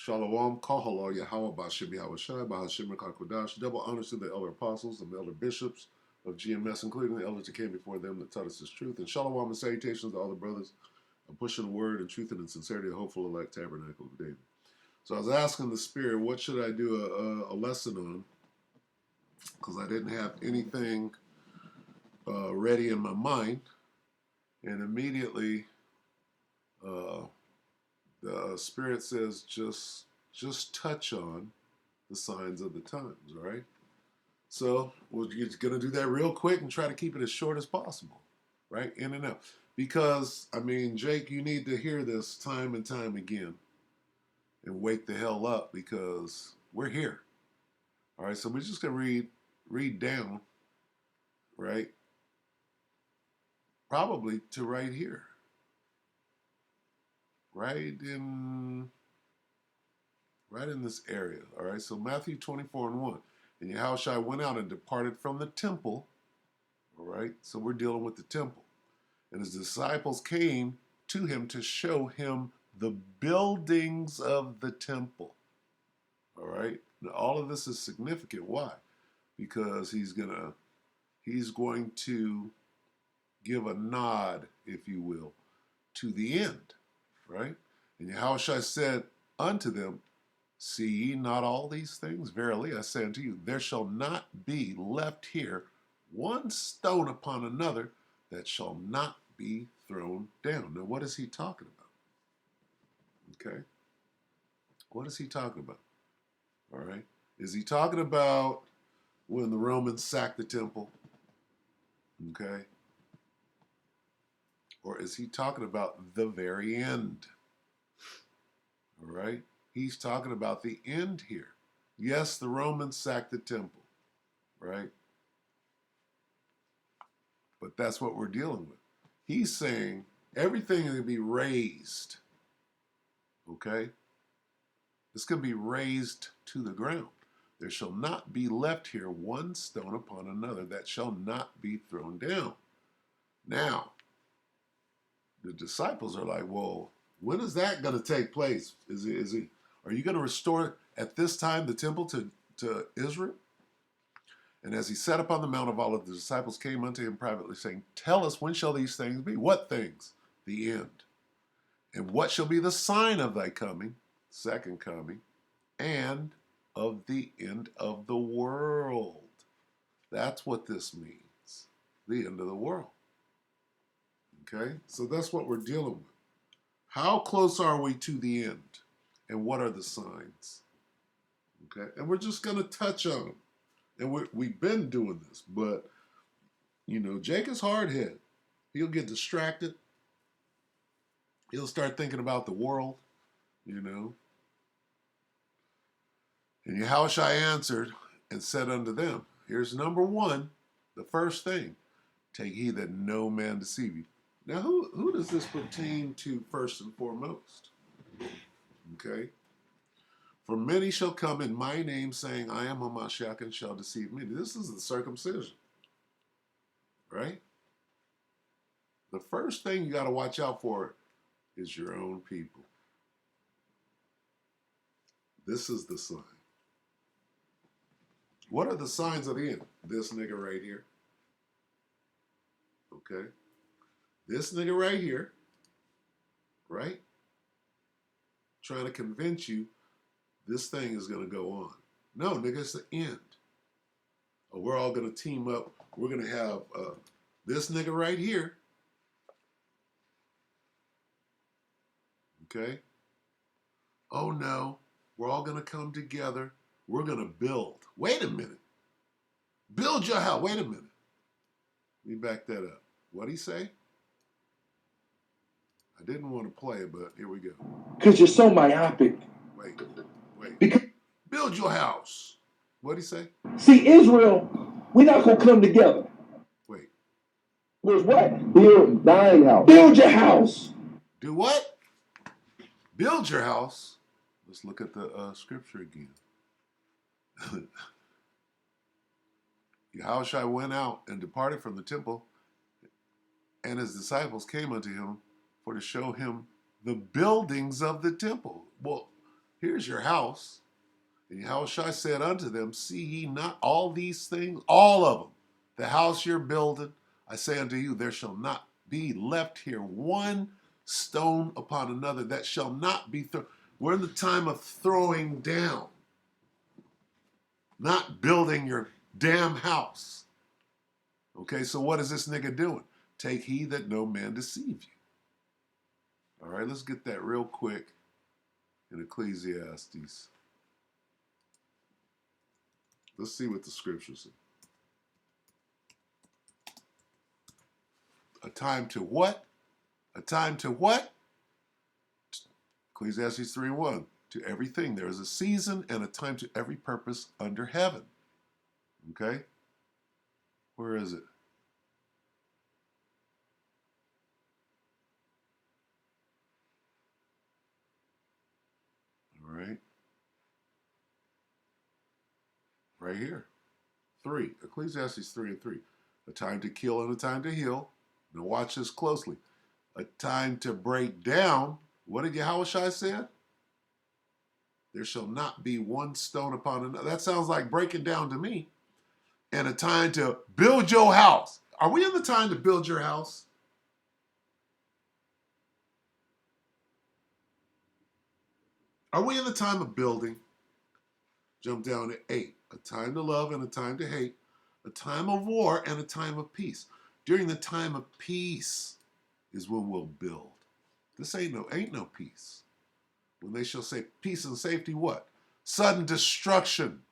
Shalom, Kahalo, Yahweh, Bashim, Yahweh Shai, Bahashim, Kakodash. Double honors to the elder apostles and the elder bishops of GMS, including the elders that came before them that taught us this truth. And shalom and salutations to all the brothers of pushing the word and truth and in sincerity, the hopeful elect tabernacle of David. So I was asking the Spirit, what should I do a lesson on? Because I didn't have anything ready in my mind. And immediately the Spirit says, just touch on the signs of the times, all right? So we're going to do that real quick and try to keep it as short as possible, right? In and out. Because, I mean, Jake, you need to hear this time and time again and wake the hell up because we're here. All right, so we're just going to read down, right? Probably to right here. Right in this area, all right? So Matthew 24:1. And Yahushua went out and departed from the temple, all right? So we're dealing with the temple. And his disciples came to him to show him the buildings of the temple, all right? Now, all of this is significant. Why? Because he's going to give a nod, if you will, to the end, right? And Yahushua said unto them, see ye not all these things? Verily I say unto you, there shall not be left here one stone upon another that shall not be thrown down. Now, what is he talking about? Okay? What is he talking about? All right? Is he talking about when the Romans sacked the temple? Okay? Or is he talking about the very end? All right? He's talking about the end here. Yes, the Romans sacked the temple, right? But that's what we're dealing with. He's saying everything is going to be raised, okay? It's going to be raised to the ground. There shall not be left here one stone upon another that shall not be thrown down. Now, the disciples are like, well, when is that going to take place? Are you going to restore at this time the temple to Israel? And as he sat upon the Mount of Olives, the disciples came unto him privately, saying, tell us, when shall these things be? What things? The end. And what shall be the sign of thy coming, second coming, and of the end of the world? That's what this means. The end of the world. Okay? So that's what we're dealing with. How close are we to the end? And what are the signs? Okay? And we're just going to touch on them. And we've been doing this, but, you know, Jake is hard-headed. He'll get distracted. He'll start thinking about the world, you know. And Yahushua answered and said unto them, here's number one, the first thing, take heed that no man deceive you. Now, who does this pertain to first and foremost? Okay. For many shall come in my name, saying, I am Hamashiach, and shall deceive many. This is the circumcision, right? The first thing you got to watch out for is your own people. This is the sign. What are the signs of the end? This nigga right here. Okay? This nigga right here, right? Trying to convince you this thing is going to go on. No, nigga, it's the end. Or we're all going to team up. We're going to have this nigga right here. Okay? Oh no, we're all going to come together. We're going to build. Wait a minute. Build your house. Wait a minute. Let me back that up. What'd he say? I didn't want to play it, but here we go. Because you're so myopic. Wait. Because, build your house. What'd he say? see, Israel, we're not going to come together. Wait. Where's what? Build thine house. Build your house. Do what? Build your house. Let's look at the scripture again. Yahushua went out and departed from the temple, and his disciples came unto him for to show him the buildings of the temple. Well, Here's your house. And Yahushua said unto them, see ye not all these things? All of them. The house you're building, I say unto you, there shall not be left here one stone upon another that shall not be thrown. We're in the time of throwing down, not building your damn house. Okay, so what is this nigga doing? Take heed that no man deceive you. All right, let's get that real quick in Ecclesiastes. Let's see what the scriptures say. A time to what? A time to what? Ecclesiastes 3:1. To everything there is a season and a time to every purpose under heaven. Okay? Where is it? All right. Right here. 3. Ecclesiastes 3:3. A time to kill and a time to heal. Now watch this closely. A time to break down. What did Yahushua say? There shall not be one stone upon another. That sounds like breaking down to me. And a time to build your house. Are we in the time to build your house? Are we in the time of building? Jump down to 8. A time to love and a time to hate. A time of war and a time of peace. During the time of peace is when we'll build. This ain't no peace. When they shall say peace and safety, what? Sudden destruction,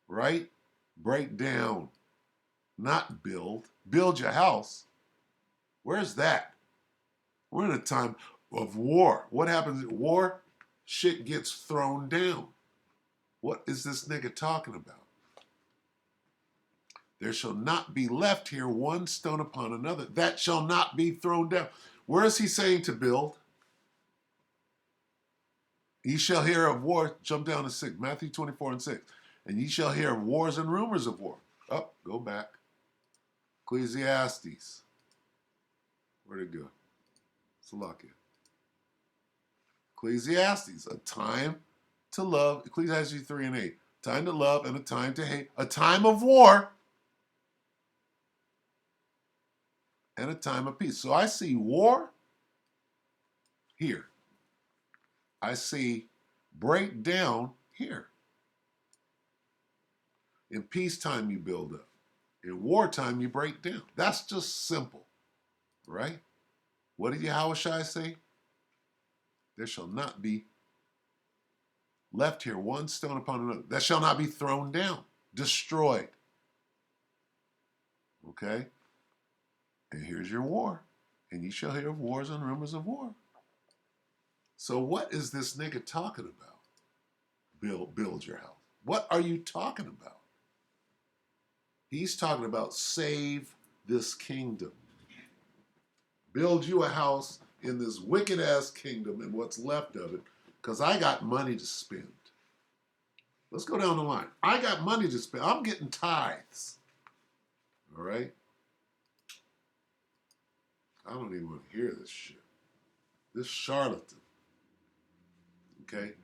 right? Break down, not build. Build your house. Where's that? We're in a time of war. What happens at war? Shit gets thrown down. What is this nigga talking about? There shall not be left here one stone upon another that shall not be thrown down. Where is he saying to build? Ye shall hear of war. Jump down to 6. Matthew 24:6. And ye shall hear of wars and rumors of war. Up, go back. Ecclesiastes. Where'd it go? Salakia. Ecclesiastes. A time to love. Ecclesiastes 3:8. Time to love and a time to hate. A time of war and a time of peace. So I see war here. I see breakdown here. In peacetime, you build up. In wartime, you break down. That's just simple, right? What did Yahushua say? There shall not be left here one stone upon another. That shall not be thrown down, destroyed. Okay? And here's your war. And ye shall hear of wars and rumors of war. So what is this nigga talking about? Build your house. What are you talking about? He's talking about save this kingdom. Build you a house in this wicked ass kingdom and what's left of it, because I got money to spend. Let's go down the line. I got money to spend. I'm getting tithes. All right? I don't even want to hear this shit. This charlatan. Okay?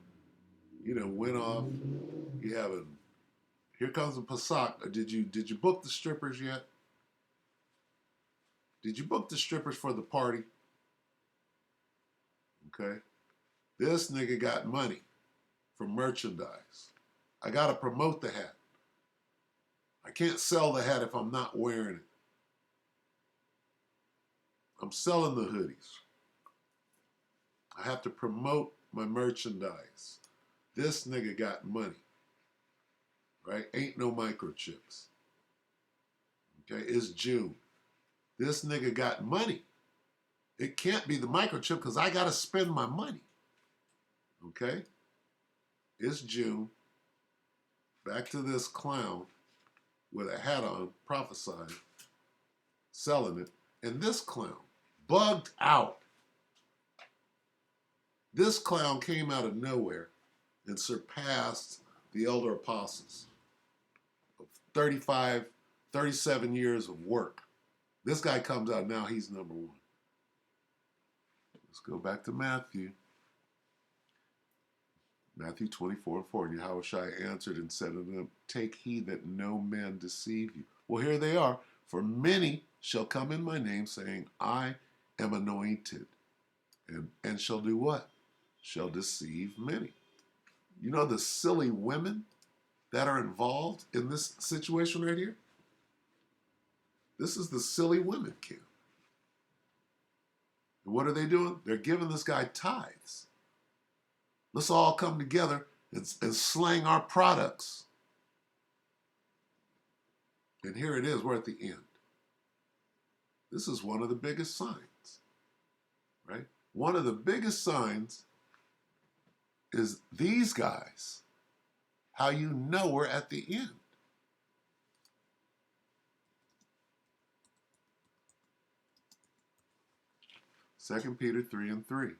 You done went off. You haven't. Here comes a Pesach. Did you book the strippers yet? Did you book the strippers for the party? Okay? This nigga got money from merchandise. I gotta promote the hat. I can't sell the hat if I'm not wearing it. I'm selling the hoodies. I have to promote my merchandise. This nigga got money. Right? Ain't no microchips. Okay? It's June. This nigga got money. It can't be the microchip because I got to spend my money. Okay? It's June. Back to this clown with a hat on, prophesying, selling it. And this clown, bugged out. This clown came out of nowhere and surpassed the elder apostles of 35, 37 years of work. This guy comes out now, he's number one. Let's go back to Matthew. Matthew 24:4. And Yahushua answered and said unto them, take heed that no man deceive you. Well, here they are. For many shall come in my name, saying, I am anointed. And shall do what? Shall deceive many. You know the silly women that are involved in this situation right here? This is the silly women camp. And what are they doing? They're giving this guy tithes. Let's all come together and slang our products. And here it is, we're at the end. This is one of the biggest signs, right? One of the biggest signs is these guys, how you know we're at the end. Second Peter 3:3.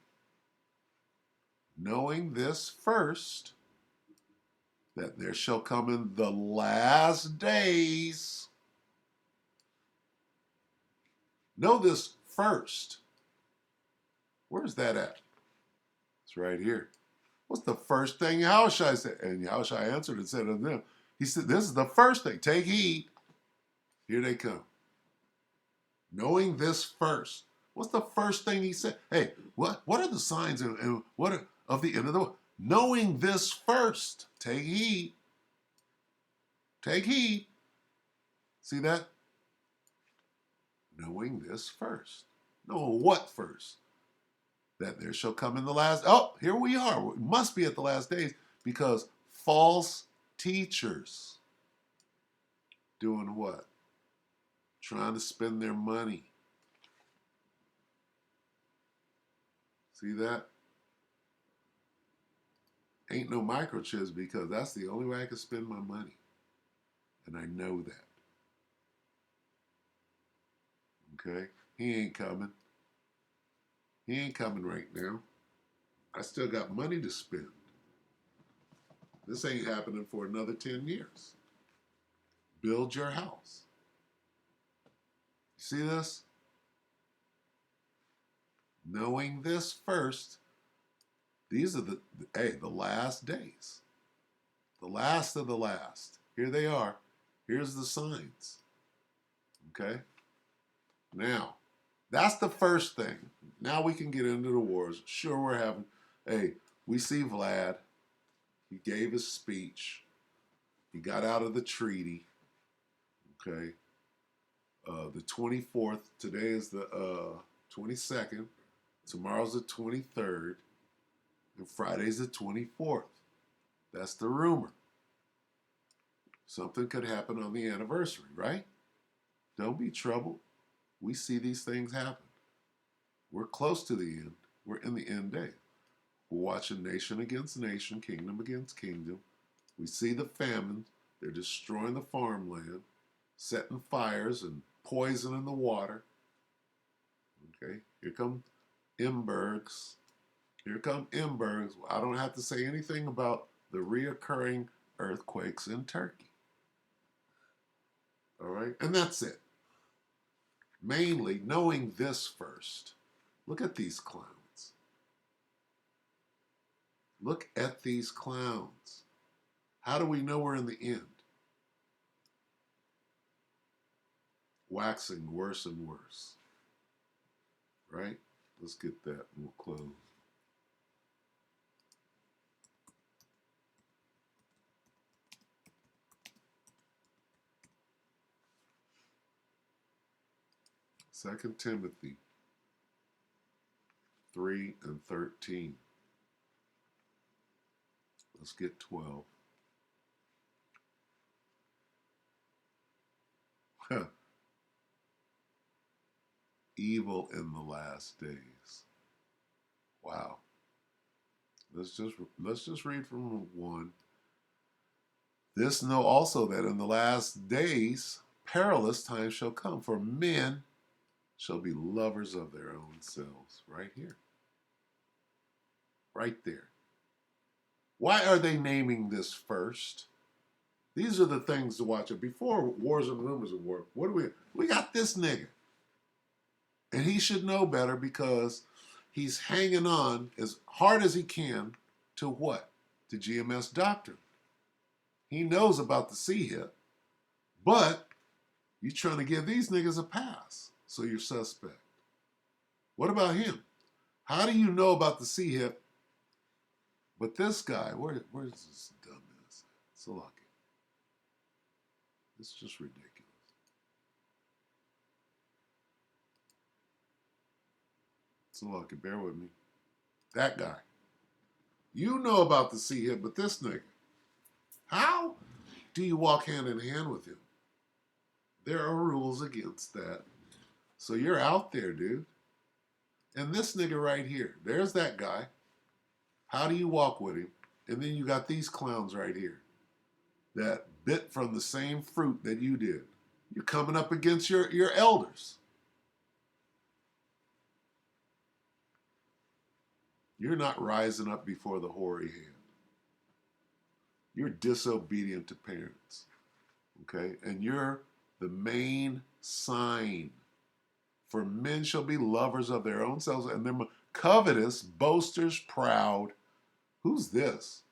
Knowing this first, that there shall come in the last days. Know this first. Where's that at? It's right here. What's the first thing Yahushua said? And Yahushua answered and said unto them, he said, this is the first thing. Take heed. Here they come. Knowing this first. What's the first thing he said? Hey, what are the signs and what are, of the end of the world? Knowing this first. Take heed. Take heed. See that? Knowing this first. Know what first? That there shall come in the last. Oh, here we are. We must be at the last days because false teachers doing what? Trying to spend their money. See that? Ain't no microchips because that's the only way I can spend my money. And I know that. Okay? He ain't coming. He ain't coming right now. I still got money to spend. This ain't happening for another 10 years. Build your house. You see this? Knowing this first, these are the last days. The last of the last. Here they are. Here's the signs. Okay? Now, that's the first thing. Now we can get into the wars. Sure, we're having, we see Vlad. He gave his speech. He got out of the treaty. Okay? The 24th. Today is the 22nd. Tomorrow's the 23rd. And Friday's the 24th. That's the rumor. Something could happen on the anniversary, right? Don't be troubled. We see these things happen. We're close to the end. We're in the end day. We're watching nation against nation, kingdom against kingdom. We see the famines. They're destroying the farmland, setting fires and poisoning the water. Okay, here come Embergs. Here come Embergs. I don't have to say anything about the reoccurring earthquakes in Turkey. All right, and that's it. Mainly knowing this first. Look at these clowns. Look at these clowns. How do we know we're in the end? Waxing worse and worse. Right? Let's get that and we'll close. Second Timothy 3:13. Let's get 12. Evil in the last days. Wow. Let's just read from 1. This know also that in the last days perilous times shall come, for men shall be lovers of their own selves. Right here. Right there. Why are they naming this first? These are the things to watch. Before wars and rumors of war, what do we got this nigga. And he should know better because he's hanging on as hard as he can to what? to GMS doctrine. He knows about the C hip, but you're trying to give these niggas a pass, so you're suspect. What about him? How do you know about the C hip, but this guy, where's this dumbass? Salaki. It's just ridiculous. Salaki, bear with me. That guy. You know about the C hip, but this nigga. How do you walk hand in hand with him? There are rules against that. So you're out there, dude. And this nigga right here, there's that guy. How do you walk with him? And then you got these clowns right here that bit from the same fruit that you did. You're coming up against your elders. You're not rising up before the hoary hand. You're disobedient to parents. Okay? And you're the main sign. For men shall be lovers of their own selves, and they're covetous, boasters, proud. Who's this?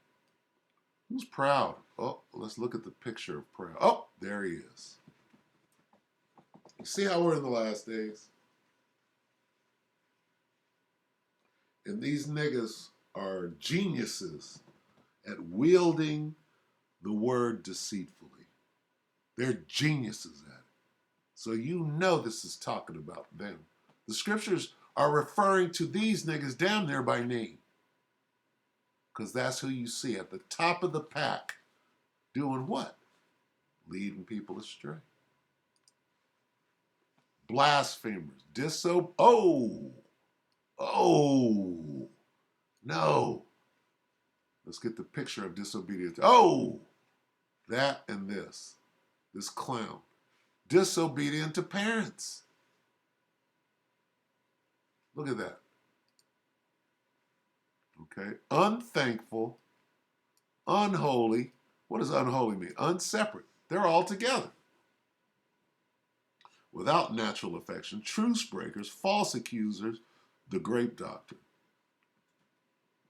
Who's proud? Oh, let's look at the picture of proud. Oh, there he is. You see how we're in the last days? And these niggas are geniuses at wielding the word deceitfully. They're geniuses at it. So you know this is talking about them. The scriptures are referring to these niggas down there by name. Because that's who you see at the top of the pack. Doing what? Leading people astray. Blasphemers. No. Let's get the picture of disobedience. Oh! That and this. This clown. Disobedient to parents. Look at that. Okay. Unthankful. Unholy. What does unholy mean? Unseparate. They're all together. Without natural affection, truce breakers, false accusers, the grape doctrine.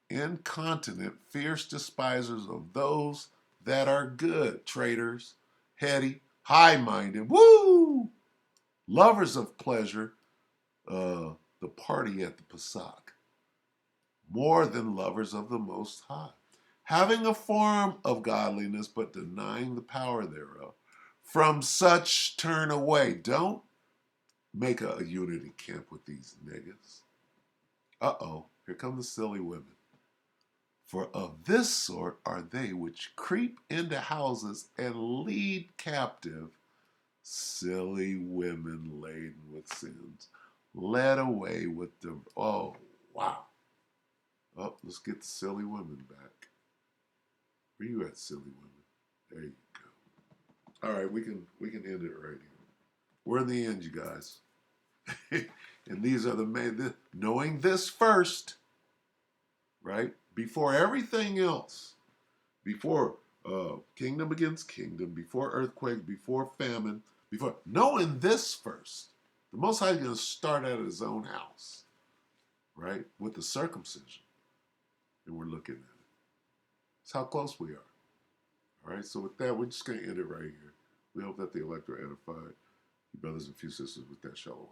Incontinent, fierce despisers of those that are good, traitors, heady, high-minded, woo! Lovers of pleasure, the party at the Pesach, more than lovers of the Most High, having a form of godliness but denying the power thereof. From such turn away. Don't make a unity camp with these niggas. Uh-oh, here come the silly women. For of this sort are they which creep into houses and lead captive silly women laden with sins, led away with the... Oh, wow. Oh, let's get the silly women back. Where you at, silly women? There you go. All right, we can end it right here. We're in the end, you guys. And these are the main... Knowing this first, right? Before everything else, before kingdom against kingdom, before earthquake, before famine, before knowing this first, the Most High is going to start at his own house, right, with the circumcision, and we're looking at it. That's how close we are. All right, so with that, we're just going to end it right here. We hope that the elect are edified. You brothers and few sisters, with that, shalom.